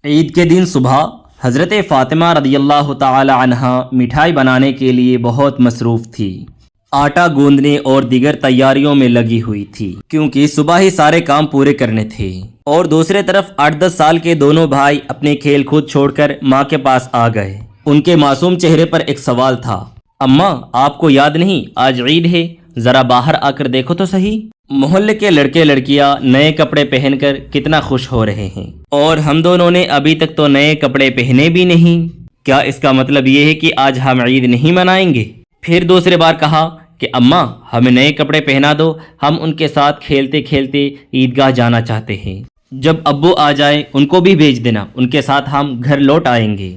عید کے دن صبح حضرت فاطمہ رضی اللہ تعالی عنہا مٹھائی بنانے کے لیے بہت مصروف تھی۔ آٹا گوندنے اور دیگر تیاریوں میں لگی ہوئی تھی کیونکہ صبح ہی سارے کام پورے کرنے تھے۔ اور دوسرے طرف 8-10 سال کے دونوں بھائی اپنے کھیل کود چھوڑ کر ماں کے پاس آ گئے۔ ان کے معصوم چہرے پر ایک سوال تھا، اماں آپ کو یاد نہیں آج عید ہے؟ ذرا باہر آ کر دیکھو تو صحیح۔ محلے کے لڑکے لڑکیاں نئے کپڑے پہن کر کتنا خوش ہو رہے ہیں، اور ہم دونوں نے ابھی تک تو نئے کپڑے پہنے بھی نہیں۔ کیا اس کا مطلب یہ ہے کہ آج ہم عید نہیں منائیں گے؟ پھر دوسرے بار کہا کہ اماں ہمیں نئے کپڑے پہنا دو، ہم ان کے ساتھ کھیلتے کھیلتے عیدگاہ جانا چاہتے ہیں۔ جب ابو آ جائے ان کو بھی بھیج دینا، ان کے ساتھ ہم گھر لوٹ آئیں گے۔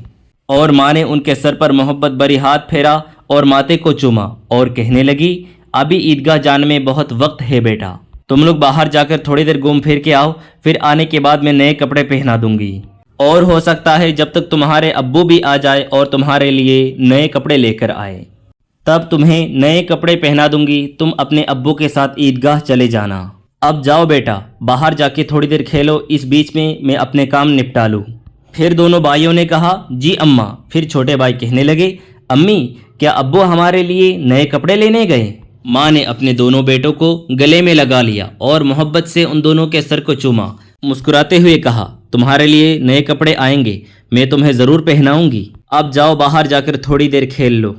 اور ماں نے ان کے سر پر محبت بھری ہاتھ پھیرا اور ماتھے کو چوما اور کہنے لگی، ابھی عیدگاہ جانے میں بہت وقت ہے بیٹا، تم لوگ باہر جا کر تھوڑی دیر گھوم پھر کے آؤ، پھر آنے کے بعد میں نئے کپڑے پہنا دوں گی۔ اور ہو سکتا ہے جب تک تمہارے ابو بھی آ جائے اور تمہارے لیے نئے کپڑے لے کر آئے، تب تمہیں نئے کپڑے پہنا دوں گی، تم اپنے ابو کے ساتھ عیدگاہ چلے جانا۔ اب جاؤ بیٹا، باہر جا کے تھوڑی دیر کھیلو، اس بیچ میں اپنے کام نپٹا لوں۔ پھر دونوں بھائیوں نے کہا جی اماں۔ پھر چھوٹے بھائی کہنے لگے، امی کیا ابو ہمارے لیے نئے کپڑے لینے گئے؟ ماں نے اپنے دونوں بیٹوں کو گلے میں لگا لیا اور محبت سے ان دونوں کے سر کو چوما، مسکراتے ہوئے کہا، تمہارے لیے نئے کپڑے آئیں گے، میں تمہیں ضرور پہناؤں گی، اب جاؤ باہر جا کر تھوڑی دیر کھیل لو۔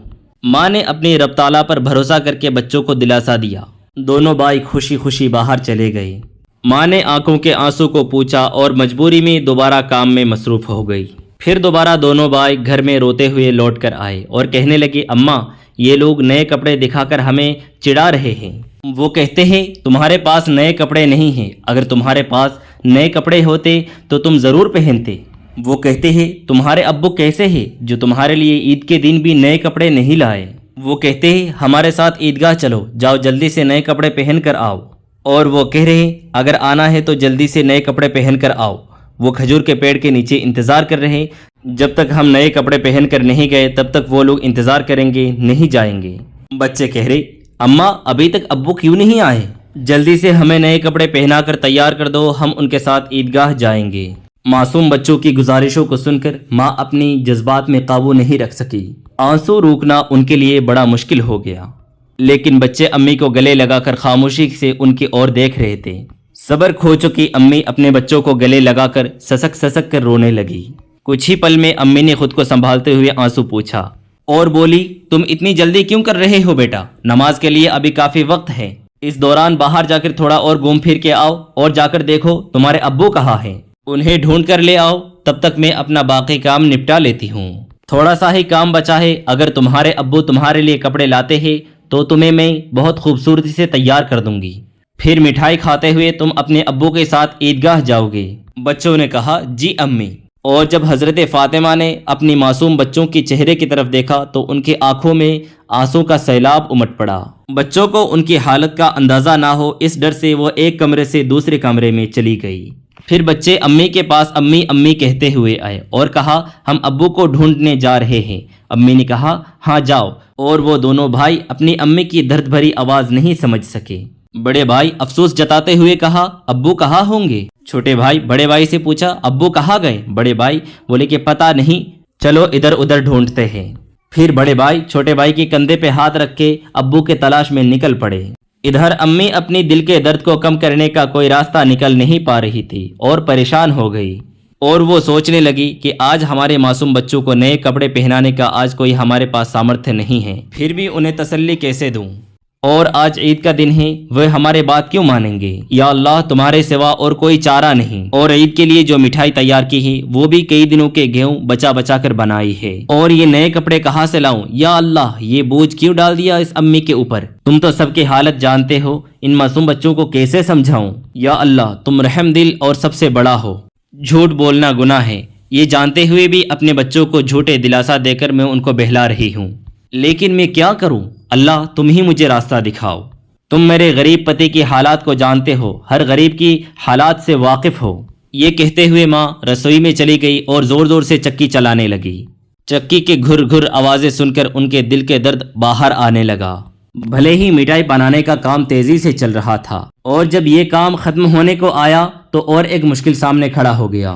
ماں نے اپنی رب تعالیٰ پر بھروسہ کر کے بچوں کو دلاسا دیا۔ دونوں بھائی خوشی خوشی باہر چلے گئے۔ ماں نے آنکھوں کے آنسو کو پوچھا اور مجبوری میں دوبارہ کام میں مصروف ہو گئی۔ پھر دوبارہ دونوں بھائی گھر میں روتے ہوئے لوٹ کر آئے اور کہنے لگے، اماں یہ لوگ نئے کپڑے دکھا کر ہمیں چڑھا رہے ہیں، وہ کہتے ہیں تمہارے پاس نئے کپڑے نہیں ہیں، اگر تمہارے پاس نئے کپڑے ہوتے تو تم ضرور پہنتے۔ وہ کہتے ہیں تمہارے ابو کیسے ہیں جو تمہارے لیے عید کے دن بھی نئے کپڑے نہیں لائے؟ وہ کہتے ہیں ہمارے ساتھ عیدگاہ چلو، جاؤ جلدی سے نئے کپڑے پہن کر آؤ۔ اور وہ کہہ رہے ہیں اگر آنا ہے تو جلدی سے نئے کپڑے پہن کر آؤ۔ وہ کھجور کے پیڑ کے نیچے انتظار کر رہے ہیں، جب تک ہم نئے کپڑے پہن کر نہیں گئے تب تک وہ لوگ انتظار کریں گے، نہیں جائیں گے۔ بچے کہہ رہے، اماں ابھی تک ابو کیوں نہیں آئے؟ جلدی سے ہمیں نئے کپڑے پہنا کر تیار کر دو، ہم ان کے ساتھ عیدگاہ جائیں گے۔ معصوم بچوں کی گزارشوں کو سن کر ماں اپنی جذبات میں قابو نہیں رکھ سکی، آنسو روکنا ان کے لیے بڑا مشکل ہو گیا۔ لیکن بچے امی کو گلے لگا کر خاموشی سے ان کی اور دیکھ رہے تھے۔ صبر کھو چکی امی اپنے بچوں کو گلے لگا کر سسک سسک کر رونے لگی۔ کچھ ہی پل میں امی نے خود کو سنبھالتے ہوئے آنسو پوچھا اور بولی، تم اتنی جلدی کیوں کر رہے ہو بیٹا؟ نماز کے لیے ابھی کافی وقت ہے، اس دوران باہر جا کر تھوڑا اور گھوم پھر کے آؤ، اور جا کر دیکھو تمہارے ابو کہاں ہیں، انہیں ڈھونڈ کر لے آؤ، تب تک میں اپنا باقی کام نپٹا لیتی ہوں۔ تھوڑا سا ہی کام بچا ہے، اگر تمہارے ابو تمہارے لیے کپڑے لاتے ہیں تو تمہیں میں بہت خوبصورتی سے تیار کر دوں گی، پھر مٹھائی کھاتے ہوئے تم اپنے ابو کے ساتھ عیدگاہ جاؤ گے۔ بچوں نے کہا جی امی۔ اور جب حضرت فاطمہ نے اپنی معصوم بچوں کی چہرے کی طرف دیکھا تو ان کی آنکھوں میں آنسوں کا سیلاب امٹ پڑا۔ بچوں کو ان کی حالت کا اندازہ نہ ہو اس ڈر سے وہ ایک کمرے سے دوسرے کمرے میں چلی گئی۔ پھر بچے امی کے پاس امی امی کہتے ہوئے آئے اور کہا ہم ابو کو ڈھونڈنے جا رہے ہیں۔ امی نے کہا ہاں جاؤ، اور وہ دونوں بھائی اپنی امی کی درد بھری آواز نہیں سمجھ سکے۔ بڑے بھائی افسوس جتاتے ہوئے کہا ابو کہاں ہوں گے؟ چھوٹے بھائی بڑے بھائی سے پوچھا ابو کہاں گئے؟ بڑے بھائی بولے کہ پتہ نہیں، چلو ادھر ادھر ڈھونڈتے ہیں۔ پھر بڑے بھائی چھوٹے بھائی کے کندھے پہ ہاتھ رکھ کے ابو کے تلاش میں نکل پڑے۔ ادھر امی اپنی دل کے درد کو کم کرنے کا کوئی راستہ نکل نہیں پا رہی تھی اور پریشان ہو گئی، اور وہ سوچنے لگی کہ آج ہمارے معصوم بچوں کو نئے کپڑے پہنانے کا آج کوئی ہمارے پاس سامرتھ نہیں ہے، پھر بھی انہیں تسلی کیسے دوں؟ اور آج عید کا دن ہے، وہ ہمارے بات کیوں مانیں گے؟ یا اللہ تمہارے سوا اور کوئی چارہ نہیں۔ اور عید کے لیے جو مٹھائی تیار کی ہے وہ بھی کئی دنوں کے گیہوں بچا بچا کر بنائی ہے، اور یہ نئے کپڑے کہاں سے لاؤں؟ یا اللہ یہ بوجھ کیوں ڈال دیا اس امی کے اوپر؟ تم تو سب کی حالت جانتے ہو، ان معصوم بچوں کو کیسے سمجھاؤں؟ یا اللہ تم رحم دل اور سب سے بڑا ہو۔ جھوٹ بولنا گناہ ہے، یہ جانتے ہوئے بھی اپنے بچوں کو جھوٹے دلاسا دے کر میں ان کو بہلا رہی ہوں، لیکن میں کیا کروں؟ اللہ تم ہی مجھے راستہ دکھاؤ۔ تم میرے غریب پتی کی حالات کو جانتے ہو، ہر غریب کی حالات سے واقف ہو۔ یہ کہتے ہوئے ماں رسوئی میں چلی گئی اور زور زور سے چکی چلانے لگی۔ چکی کے گھر گھر آوازیں سن کر ان کے دل کے درد باہر آنے لگا۔ بھلے ہی مٹھائی بنانے کا کام تیزی سے چل رہا تھا، اور جب یہ کام ختم ہونے کو آیا تو اور ایک مشکل سامنے کھڑا ہو گیا۔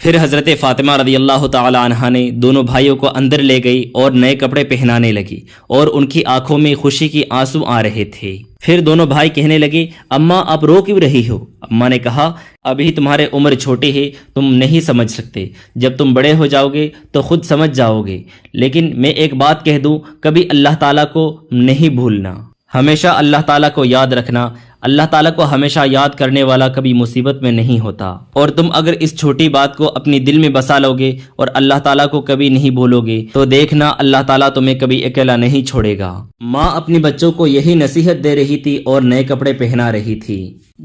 پھر حضرت فاطمہ رضی اللہ تعالی عنہا نے دونوں بھائیوں کو اندر لے گئی اور نئے کپڑے پہنانے لگی اور ان کی آنکھوں میں خوشی کی آنسو آ رہے تھے۔ پھر دونوں بھائی کہنے لگے، اماں آپ رو کیوں رہی ہو؟ اماں نے کہا، ابھی تمہارے عمر چھوٹی ہے، تم نہیں سمجھ سکتے، جب تم بڑے ہو جاؤ گے تو خود سمجھ جاؤ گے، لیکن میں ایک بات کہہ دوں، کبھی اللہ تعالیٰ کو نہیں بھولنا، ہمیشہ اللہ تعالیٰ کو یاد رکھنا۔ اللہ تعالیٰ کو ہمیشہ یاد کرنے والا کبھی مصیبت میں نہیں ہوتا، اور تم اگر اس چھوٹی بات کو اپنی دل میں بسا لو گے اور اللہ تعالیٰ کو کبھی نہیں بھولو گے تو دیکھنا اللہ تعالیٰ تمہیں کبھی اکیلا نہیں چھوڑے گا۔ ماں اپنی بچوں کو یہی نصیحت دے رہی تھی اور نئے کپڑے پہنا رہی تھی۔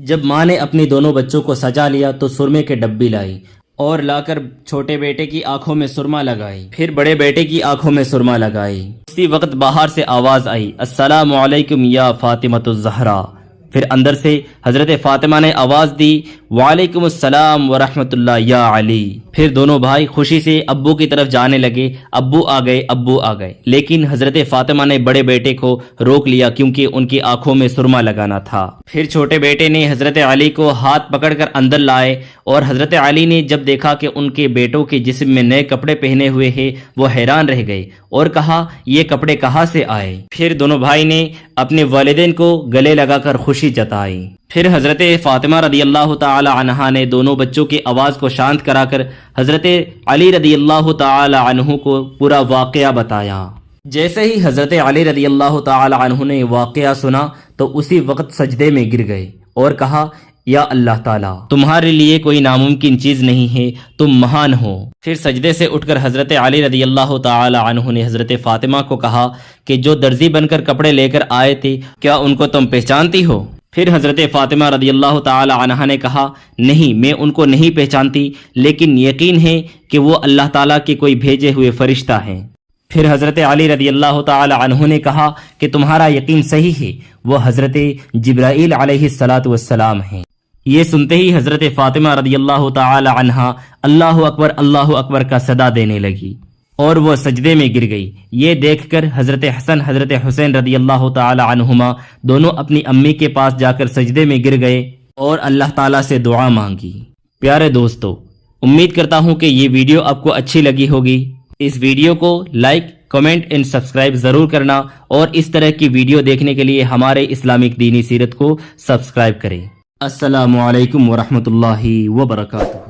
جب ماں نے اپنی دونوں بچوں کو سجا لیا تو سرمے کے ڈبی لائی اور لا کر چھوٹے بیٹے کی آنکھوں میں سرما لگائی، پھر بڑے بیٹے کی آنکھوں میں سرما لگائی۔ اسی وقت باہر سے آواز آئی، السلام علیکم یا فاطمۃ الزہرا۔ پھر اندر سے حضرت فاطمہ نے آواز دی، وعلیکم السلام ورحمۃ اللہ یا علی۔ پھر دونوں بھائی خوشی سے ابو کی طرف جانے لگے، ابو آ گئے، ابو آ گئے، لیکن حضرت فاطمہ نے بڑے بیٹے کو روک لیا کیونکہ ان کی آنکھوں میں سرما لگانا تھا۔ پھر چھوٹے بیٹے نے حضرت علی کو ہاتھ پکڑ کر اندر لائے، اور حضرت علی نے جب دیکھا کہ ان کے بیٹوں کے جسم میں نئے کپڑے پہنے ہوئے ہیں وہ حیران رہ گئے اور کہا، یہ کپڑے کہاں سے آئے؟ پھر دونوں بھائی نے اپنے والدین کو گلے لگا کر خوشی جتائی۔ پھر حضرت فاطمہ رضی اللہ تعالی عنہا نے دونوں بچوں کی آواز کو شانت کرا کر حضرت علی رضی اللہ تعالی عنہ کو پورا واقعہ بتایا۔ جیسے ہی حضرت علی رضی اللہ تعالی عنہ نے واقعہ سنا تو اسی وقت سجدے میں گر گئے اور کہا، یا اللہ تعالیٰ، تمہارے لیے کوئی ناممکن چیز نہیں ہے، تم مہان ہو۔ پھر سجدے سے اٹھ کر حضرت علی رضی اللہ تعالی عنہ نے حضرت فاطمہ کو کہا کہ جو درزی بن کر کپڑے لے کر آئے تھے، کیا ان کو تم پہچانتی ہو؟ پھر حضرت فاطمہ رضی اللہ تعالی عنہا نے کہا، نہیں، میں ان کو نہیں پہچانتی، لیکن یقین ہے کہ وہ اللہ تعالیٰ کے کوئی بھیجے ہوئے فرشتہ ہیں۔ پھر حضرت علی رضی اللہ تعالی عنہ نے کہا کہ تمہارا یقین صحیح ہے، وہ حضرت جبرائیل علیہ السلام ہیں۔ یہ سنتے ہی حضرت فاطمہ رضی اللہ تعالی عنہا اللہ اکبر کا صدا دینے لگی اور وہ سجدے میں گر گئی۔ یہ دیکھ کر حضرت حسن حضرت حسین رضی اللہ تعالی عنہما دونوں اپنی امی کے پاس جا کر سجدے میں گر گئے اور اللہ تعالیٰ سے دعا مانگی۔ پیارے دوستو، امید کرتا ہوں کہ یہ ویڈیو آپ کو اچھی لگی ہوگی۔ اس ویڈیو کو لائک، کمنٹ اینڈ سبسکرائب ضرور کرنا، اور اس طرح کی ویڈیو دیکھنے کے لیے ہمارے اسلامک دینی سیرت کو سبسکرائب کریں۔ السلام علیکم ورحمۃ اللہ وبرکاتہ۔